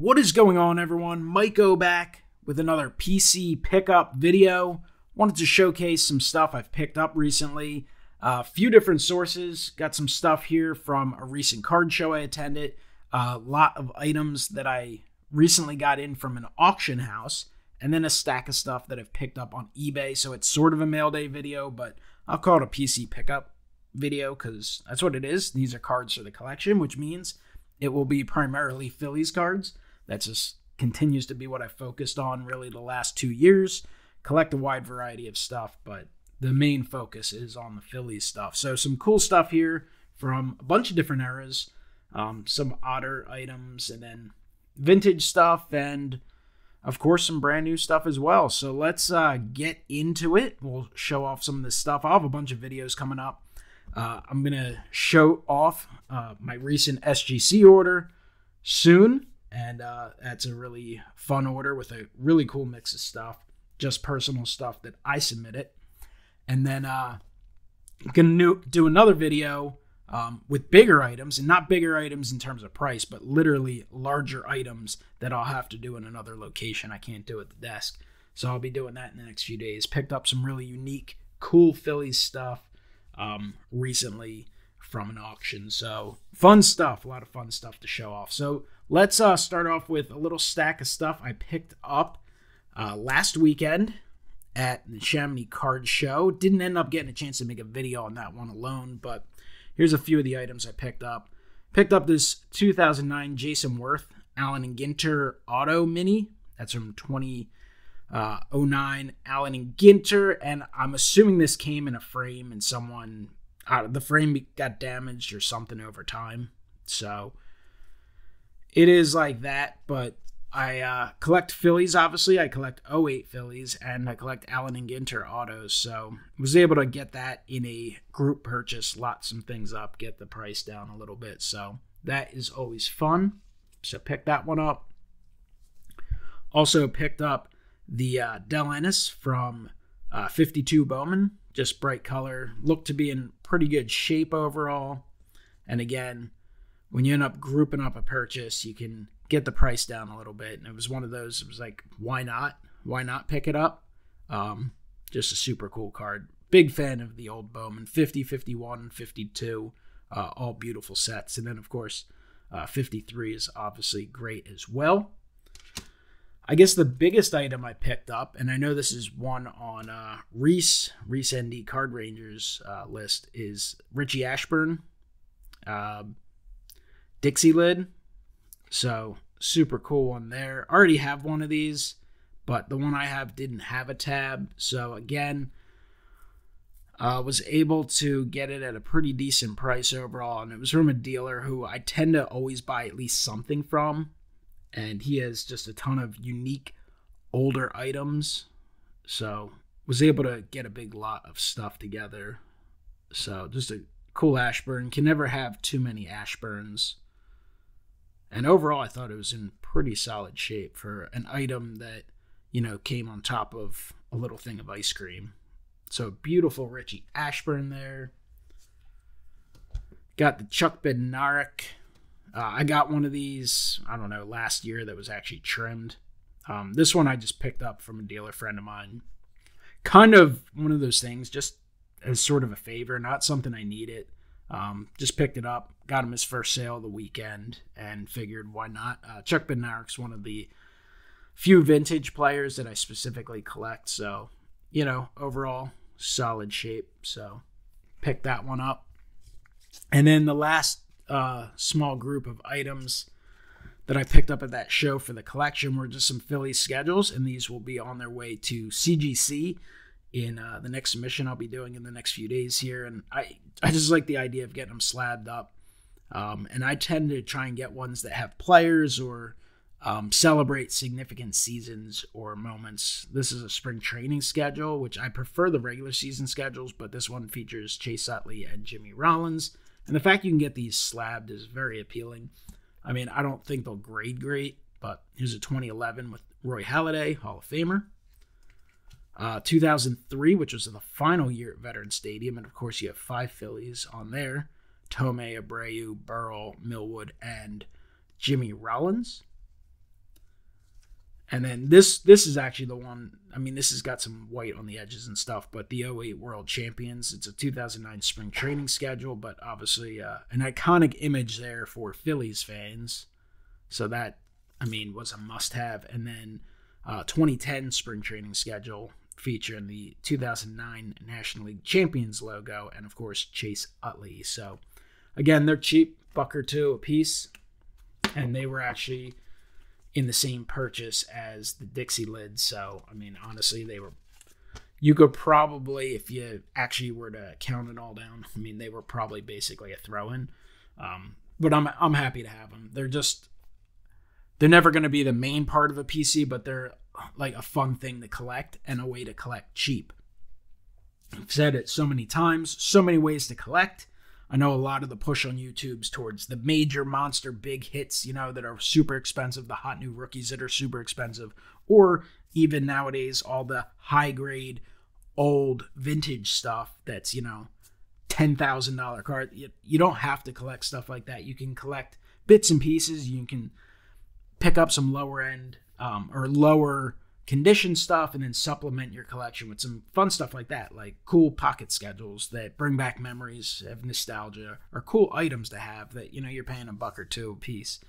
What is going on, everyone? MikeO back with another PC pickup video. Wanted to showcase some stuff I've picked up recently. A few different sources. Got some stuff here from a recent card show I attended. A lot of items that I recently got in from an auction house. And then a stack of stuff that I've picked up on eBay. So it's sort of a mail day video, but I'll call it a PC pickup video because that's what it is. These are cards for the collection, which means it will be primarily Phillies cards. That just continues to be what I've focused on really the last 2 years. Collect a wide variety of stuff, but the main focus is on the Phillies stuff. So some cool stuff here from a bunch of different eras. Some odder items and then vintage stuff and of course some brand new stuff as well. So let's get into it. We'll show off some of this stuff. I'll have a bunch of videos coming up. I'm going to show off my recent SGC order soon. And that's a really fun order with a really cool mix of stuff. Just personal stuff that I submitted. And then I'm going to do another video with bigger items. And not bigger items in terms of price, but literally larger items that I'll have to do in another location. I can't do at the desk. So I'll be doing that in the next few days. Picked up some really unique, cool Phillies stuff recently from an auction. So fun stuff. A lot of fun stuff to show off. So let's start off with a little stack of stuff I picked up last weekend at the Chamonix Card Show. Didn't end up getting a chance to make a video on that one alone, but here's a few of the items I picked up. Picked up this 2009 Jason Worth Allen and Ginter Auto Mini. That's from 2009 Allen and Ginter, and I'm assuming this came in a frame and someone the frame got damaged or something over time. So it is like that, but I collect Phillies, obviously. I collect '08 Phillies, and I collect Allen and Ginter autos. So I was able to get that in a group purchase, lot some things up, get the price down a little bit. So that is always fun. So pick that one up. Also picked up the Del Ennis from 52 Bowman. Just bright color. Looked to be in pretty good shape overall. And again, when you end up grouping up a purchase, you can get the price down a little bit. And it was one of those, it was like, why not? Why not pick it up? Just a super cool card. Big fan of the old Bowman. 50, 51, 52. All beautiful sets. And then, of course, 53 is obviously great as well. I guess the biggest item I picked up, and I know this is one on Reese ND Card Rangers list, is Richie Ashburn. Dixie lid. So super cool one there. Already have one of these, but the one I have didn't have a tab. So again, was able to get it at a pretty decent price overall. And it was from a dealer who I tend to always buy at least something from. And he has just a ton of unique older items. So was able to get a big lot of stuff together. So just a cool Ashburn. Can never have too many Ashburns. And overall, I thought it was in pretty solid shape for an item that, you know, came on top of a little thing of ice cream. So beautiful Richie Ashburn there. Got the Chuck Bednarik. I got one of these, I don't know, last year that was actually trimmed. This one I just picked up from a dealer friend of mine. Kind of one of those things, just as sort of a favor, not something I needed. Just picked it up, got him his first sale of the weekend, and figured why not. Chuck Bednarik's one of the few vintage players that I specifically collect. So, you know, overall, solid shape. So, picked that one up. And then the last small group of items that I picked up at that show for the collection were just some Phillies schedules, and these will be on their way to CGC in the next submission I'll be doing in the next few days here. And I just like the idea of getting them slabbed up. And I tend to try and get ones that have players or celebrate significant seasons or moments. This is a spring training schedule, which I prefer the regular season schedules, but this one features Chase Utley and Jimmy Rollins. And the fact you can get these slabbed is very appealing. I mean, I don't think they'll grade great, but here's a 2011 with Roy Halladay, Hall of Famer. 2003, which was the final year at Veterans Stadium, and of course you have 5 Phillies on there. Tomei, Abreu, Burrell, Millwood, and Jimmy Rollins. And then this is actually the one, I mean, this has got some white on the edges and stuff, but the '08 World Champions. It's a 2009 spring training schedule, but obviously an iconic image there for Phillies fans. So that, I mean, was a must-have. And then 2010 spring training schedule featuring the 2009 National League Champions logo and, of course, Chase Utley. So, again, they're cheap, $1 or $2 a piece, and they were actually in the same purchase as the Dixie lids. So, I mean, honestly, you could probably, if you actually were to count it all down, I mean, they were probably basically a throw-in. But I'm happy to have them. They're never going to be the main part of a PC, but they're like a fun thing to collect and a way to collect cheap. I've said it so many times, so many ways to collect. I know a lot of the push on YouTube's towards the major monster big hits, that are super expensive, the hot new rookies that are super expensive, or even nowadays all the high grade old vintage stuff that's, $10,000 card. You don't have to collect stuff like that. You can collect bits and pieces. You can pick up some lower end or lower condition stuff and then supplement your collection with some fun stuff like that, like cool pocket schedules that bring back memories of nostalgia, or cool items to have that, you're paying $1 or $2 a piece.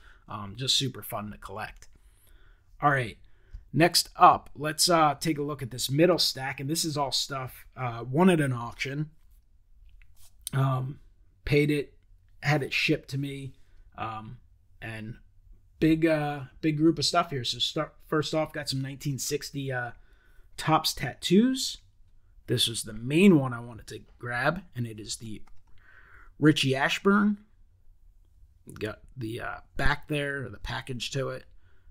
Just super fun to collect. All right. Next up, let's take a look at this middle stack. And this is all stuff won at an auction. Paid it, had it shipped to me, and big group of stuff here. So first off, got some 1960 Topps tattoos. This was the main one I wanted to grab, and it is the Richie Ashburn. Got the back there, the package to it.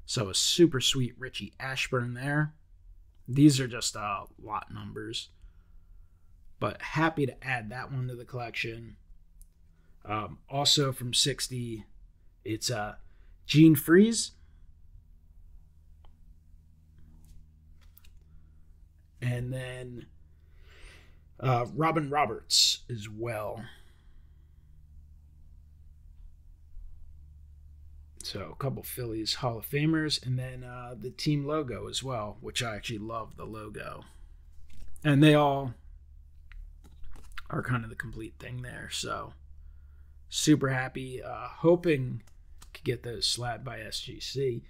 So a super sweet Richie Ashburn there. These are just lot numbers, but happy to add that one to the collection. Also from 60, it's Gene Freeze. And then Robin Roberts as well. So a couple Phillies Hall of Famers, and then the team logo as well, which I actually love the logo. And they all are kind of the complete thing there. So super happy. Hoping to get those slabbed by SGC.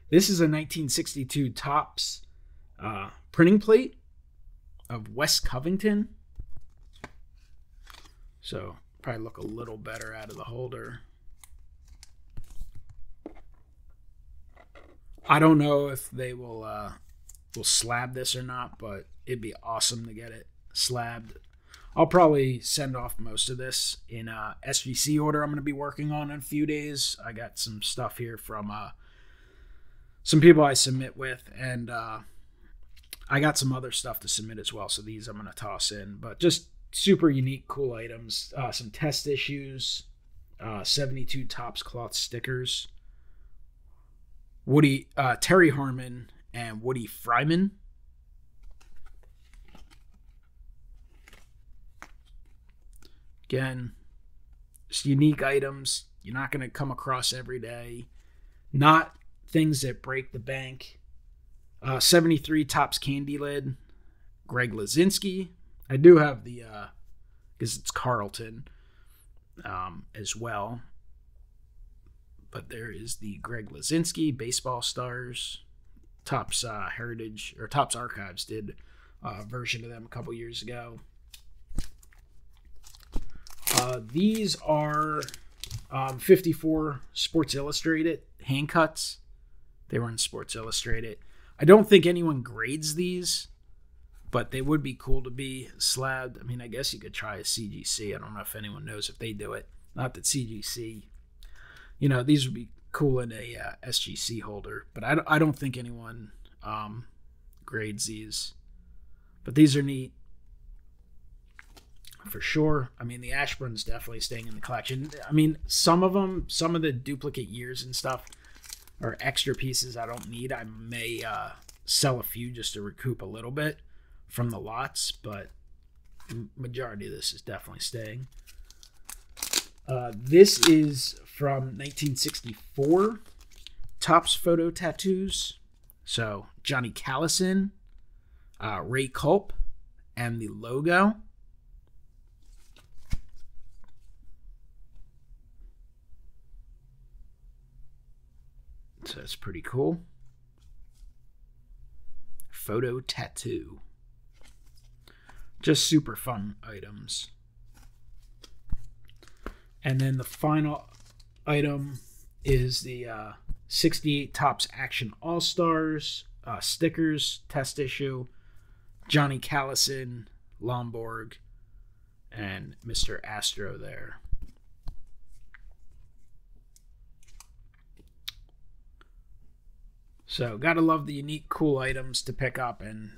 This is a 1962 Topps printing plate of Wes Covington. So probably look a little better out of the holder. I don't know if they will slab this or not, but it'd be awesome to get it slabbed. I'll probably send off most of this in SGC order I'm going to be working on in a few days. I got some stuff here from some people I submit with, and I got some other stuff to submit as well, so these I'm going to toss in. But just super unique, cool items. Some test issues, 72 Topps cloth stickers. Terry Harmon and Woody Fryman. Again, just unique items you're not going to come across every day. Not things that break the bank. 73 Topps candy lid, Greg Lazinski. I do have the, because it's Carlton as well. But there is the Greg Lazinski Baseball Stars. Topps Heritage, or Topps Archives did a version of them a couple years ago. These are 54 Sports Illustrated hand cuts. They were in Sports Illustrated. I don't think anyone grades these, but they would be cool to be slabbed. I mean, I guess you could try a CGC. I don't know if anyone knows if they do it. Not that CGC, these would be cool in a SGC holder, but I don't think anyone grades these. But these are neat for sure. I mean, the Ashburn's definitely staying in the collection. I mean, some of the duplicate years and stuff are extra pieces I don't need. I may sell a few just to recoup a little bit from the lots, but majority of this is definitely staying. This is from 1964 Topps photo tattoos. So Johnny Callison, Ray Culp, and the logo. So that's pretty cool. Photo tattoo. Just super fun items. And then the final item is the 68 Topps Action All-Stars stickers, test issue, Johnny Callison, Lomborg, and Mr. Astro there. So, gotta love the unique, cool items to pick up, and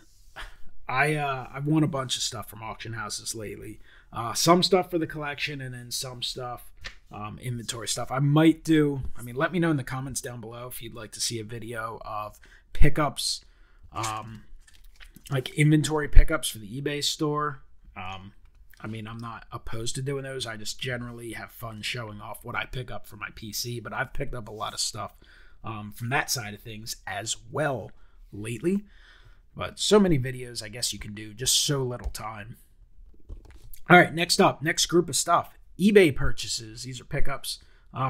I've won a bunch of stuff from auction houses lately. Some stuff for the collection, and then some stuff, inventory stuff. I might do. I mean, let me know in the comments down below if you'd like to see a video of pickups, like inventory pickups for the eBay store. I mean, I'm not opposed to doing those. I just generally have fun showing off what I pick up for my PC. But I've picked up a lot of stuff from that side of things as well lately. But so many videos I guess you can do, just so little time. All right, next up, next group of stuff. eBay purchases. These are pickups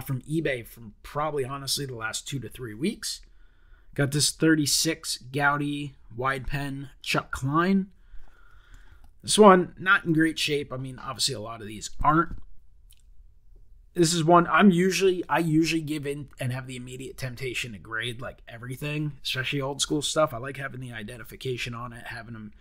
from eBay from probably, honestly, the last 2 to 3 weeks. Got this 36 Gaudi wide pen Chuck Klein. This one, not in great shape. I mean, obviously a lot of these aren't. This is one I usually give in and have the immediate temptation to grade like everything, especially old school stuff. I like having the identification on it, having them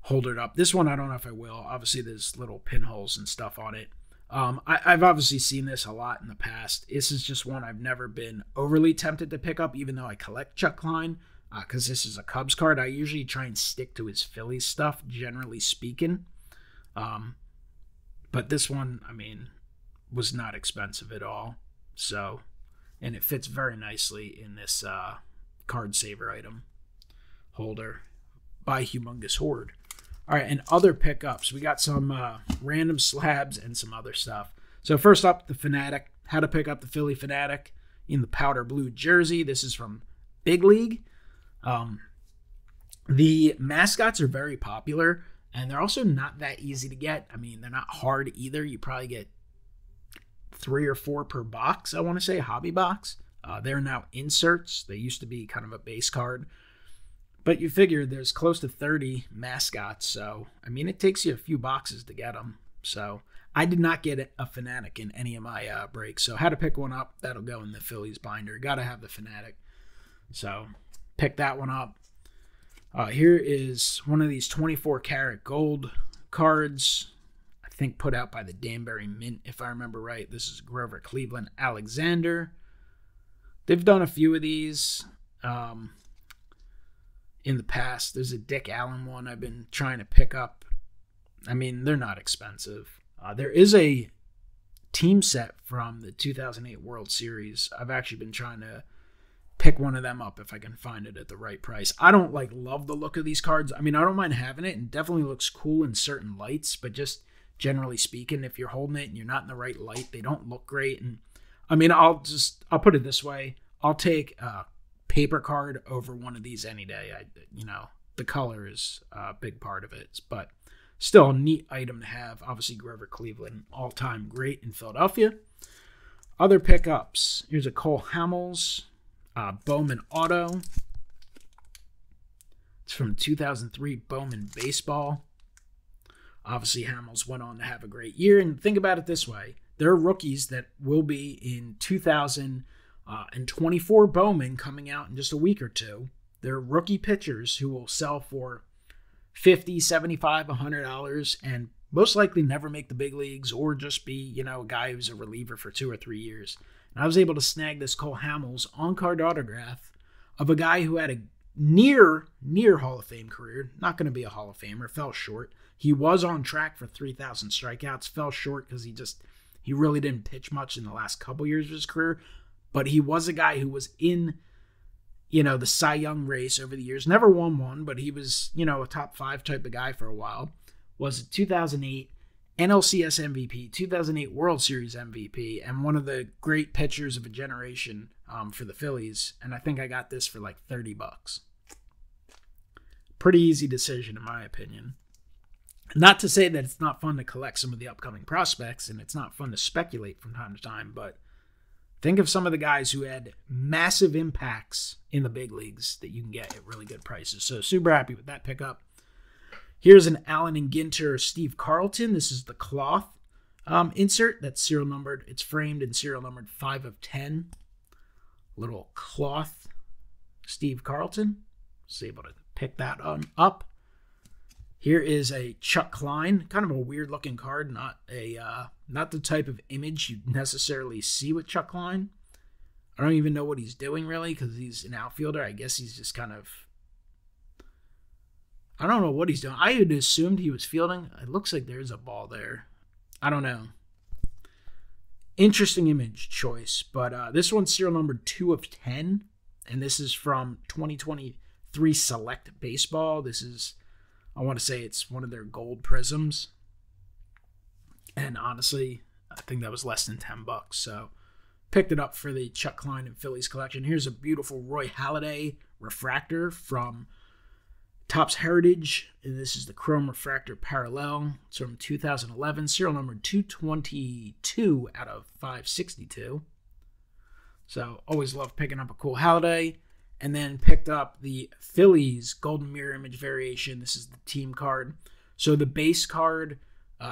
hold it up. This one, I don't know if I will. Obviously, there's little pinholes and stuff on it. I've obviously seen this a lot in the past. This is just one I've never been overly tempted to pick up, even though I collect Chuck Klein, because this is a Cubs card. I usually try and stick to his Phillies stuff, generally speaking. But this one, I mean, was not expensive at all. So, and it fits very nicely in this card saver item holder by Humongous Horde. All right, and other pickups. We got some random slabs and some other stuff. So first up, the Fanatic. How to pick up the Philly Fanatic in the powder blue jersey. This is from Big League. The mascots are very popular, and they're also not that easy to get. I mean, they're not hard either. You probably get 3 or 4 per box, I want to say, hobby box. They're now inserts. They used to be kind of a base card. But you figure there's close to 30 mascots, so, I mean, it takes you a few boxes to get them. So, I did not get a Fanatic in any of my breaks, so how to pick one up, that'll go in the Phillies binder. Got to have the Fanatic. So, pick that one up. Here is one of these 24 karat gold cards, I think put out by the Danbury Mint, if I remember right. This is Grover Cleveland Alexander. They've done a few of these in the past. There's a Dick Allen one I've been trying to pick up. I mean, they're not expensive. There is a team set from the 2008 World Series. I've actually been trying to pick one of them up if I can find it at the right price. I don't love the look of these cards. I mean, I don't mind having it, and definitely looks cool in certain lights, but just generally speaking, if you're holding it and you're not in the right light, they don't look great. And I mean, I'll put it this way. I'll take a paper card over one of these any day. The color is a big part of it, but still a neat item to have. Obviously, Grover Cleveland, all-time great in Philadelphia. Other pickups. Here's a Cole Hamels Bowman Auto. It's from 2003 Bowman Baseball. Obviously, Hamels went on to have a great year. And think about it this way. There are rookies that will be in 2024 Bowman coming out in just a week or two. There are rookie pitchers who will sell for $50, $75, $100 and most likely never make the big leagues or just be, a guy who's a reliever for 2 or 3 years. And I was able to snag this Cole Hamels on-card autograph of a guy who had a near Hall of Fame career. Not going to be a Hall of Famer. Fell short. He was on track for 3,000 strikeouts. Fell short because he really didn't pitch much in the last couple years of his career. But he was a guy who was in, the Cy Young race over the years. Never won one, but he was, a top 5 type of guy for a while. Was a 2008 NLCS MVP, 2008 World Series MVP, and one of the great pitchers of a generation. for the Phillies, and I think I got this for like $30. Pretty easy decision in my opinion. Not to say that it's not fun to collect some of the upcoming prospects, and it's not fun to speculate from time to time, but think of some of the guys who had massive impacts in the big leagues that you can get at really good prices. So super happy with that pickup. Here's an Allen and Ginter Steve Carlton. This is the cloth insert that's serial numbered. It's framed and serial numbered 5 of 10. Little cloth Steve Carlton. Was able to pick that up. Here is a Chuck Klein, kind of a weird looking card, not the type of image you'd necessarily see with Chuck Klein. I don't even know what he's doing really because he's an outfielder. I guess he's just kind of, I don't know what he's doing. I had assumed he was fielding. It looks like there's a ball there. I don't know. Interesting image choice, but this one's serial number 2 of 10, and this is from 2023 Select Baseball. This is, I want to say it's one of their gold prisms. And honestly, I think that was less than $10. So picked it up for the Chuck Klein and Phillies collection. Here's a beautiful Roy Halladay refractor from Topps Heritage. And this is the Chrome Refractor Parallel. It's from 2011. Serial number 222 out of 562. So always love picking up a cool Halladay. And then picked up the Phillies Golden Mirror Image variation. This is the team card. So the base card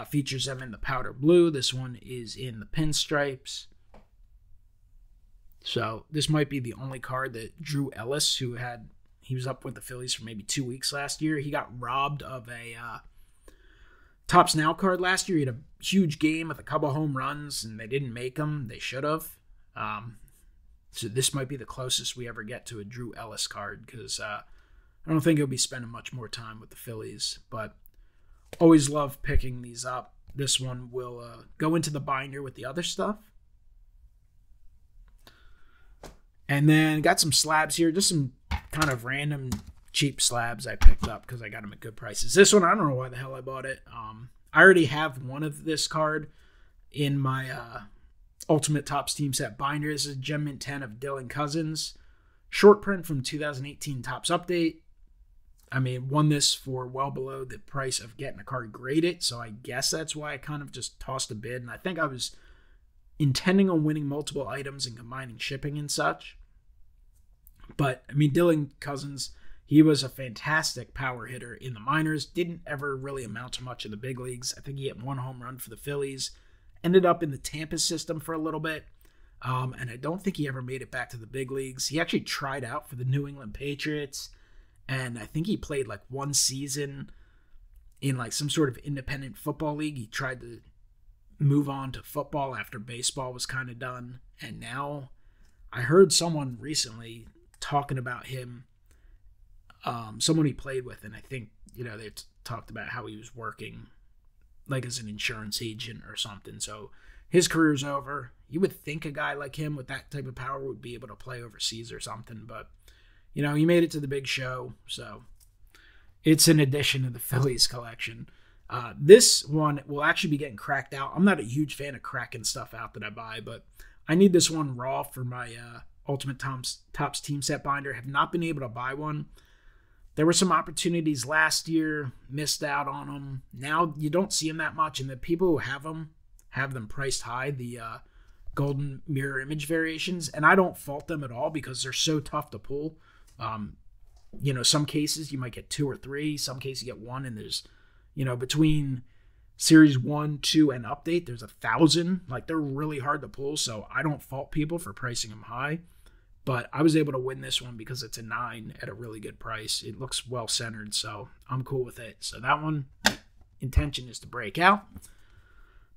features them in the powder blue. This one is in the pinstripes. So this might be the only card that Drew Ellis, he was up with the Phillies for maybe 2 weeks last year. He got robbed of a Topps Now card last year. He had a huge game with a couple home runs, and they didn't make them. They should have. So this might be the closest we ever get to a Drew Ellis card because I don't think he'll be spending much more time with the Phillies. But always love picking these up. This one will go into the binder with the other stuff. And then got some slabs here, just some kind of random cheap slabs I picked up because I got them at good prices. This one, I don't know why the hell I bought it. I already have one of this card in my Ultimate Topps Team Set binder. This is Gem Mint 10 of Dylan Cousins. Short print from 2018 Topps Update. I mean, won this for well below the price of getting a card graded, so I guess that's why I kind of just tossed a bid. And I think I was intending on winning multiple items and combining shipping and such. But, I mean, Dylan Cousins, he was a fantastic power hitter in the minors. Didn't ever really amount to much in the big leagues. I think he hit 1 home run for the Phillies. Ended up in the Tampa system for a little bit. And I don't think he ever made it back to the big leagues. He actually tried out for the New England Patriots. And I think he played like 1 season in like some sort of independent football league. He tried to move on to football after baseball was kind of done. And now I heard someone recently talking about him, someone he played with. And I think, they talked about how he was working like as an insurance agent or something. So his career's over. You would think a guy like him with that type of power would be able to play overseas or something, but he made it to the big show. So it's an addition to the Phillies collection. This one will actually be getting cracked out. I'm not a huge fan of cracking stuff out that I buy, but I need this one raw for my Ultimate Topps Team Set binder. Have not been able to buy one. There were some opportunities last year, missed out on them. Now you don't see them that much, and the people who have them priced high, the Golden Mirror Image variations, and I don't fault them at all because they're so tough to pull. Some cases you might get 2 or 3, some cases you get 1, and there's, between Series 1, 2, and Update, there's 1,000. Like, they're really hard to pull, so I don't fault people for pricing them high. But I was able to win this one because it's a 9 at a really good price. It looks well centered, so I'm cool with it. So that one, intention is to break out.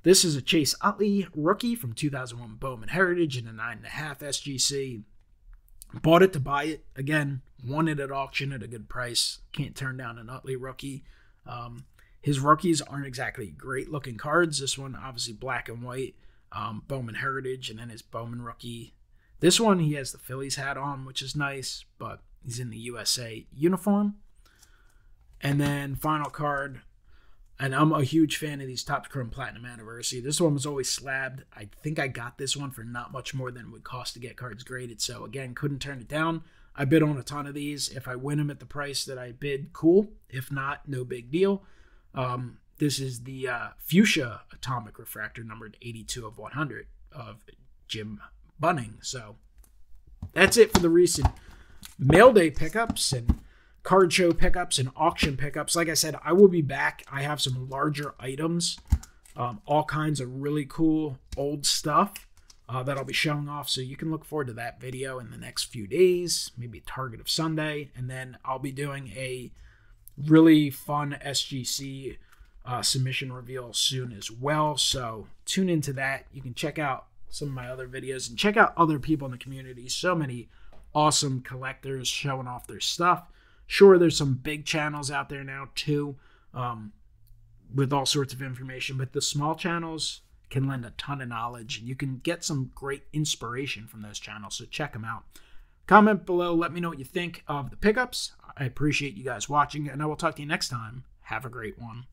This is a Chase Utley rookie from 2001 Bowman Heritage in a 9.5 SGC. Bought it to buy it. Again, won it at auction at a good price. Can't turn down an Utley rookie. His rookies aren't exactly great looking cards. This one, obviously black and white. Bowman Heritage, and then his Bowman rookie. This one, he has the Phillies hat on, which is nice, but he's in the USA uniform. And then final card, And I'm a huge fan of these Topps Chrome Platinum Anniversary. This one was always slabbed. I think I got this one for not much more than it would cost to get cards graded. So again, couldn't turn it down. I bid on a ton of these. If I win them at the price that I bid, cool. If not, no big deal. This is the Fuchsia Atomic Refractor, numbered 82 of 100 of Jim Bunning. So that's it for the recent mail day pickups and card show pickups and auction pickups. Like I said, I will be back. I have some larger items, all kinds of really cool old stuff that I'll be showing off. So you can look forward to that video in the next few days, maybe target of Sunday. And then I'll be doing a really fun SGC submission reveal soon as well. So tune into that. You can check out some of my other videos and check out other people in the community. So many awesome collectors showing off their stuff. Sure, there's some big channels out there now too, with all sorts of information, but the small channels can lend a ton of knowledge, and you can get some great inspiration from those channels, so check them out. Comment below, let me know what you think of the pickups. I appreciate you guys watching, and I will talk to you next time. Have a great one.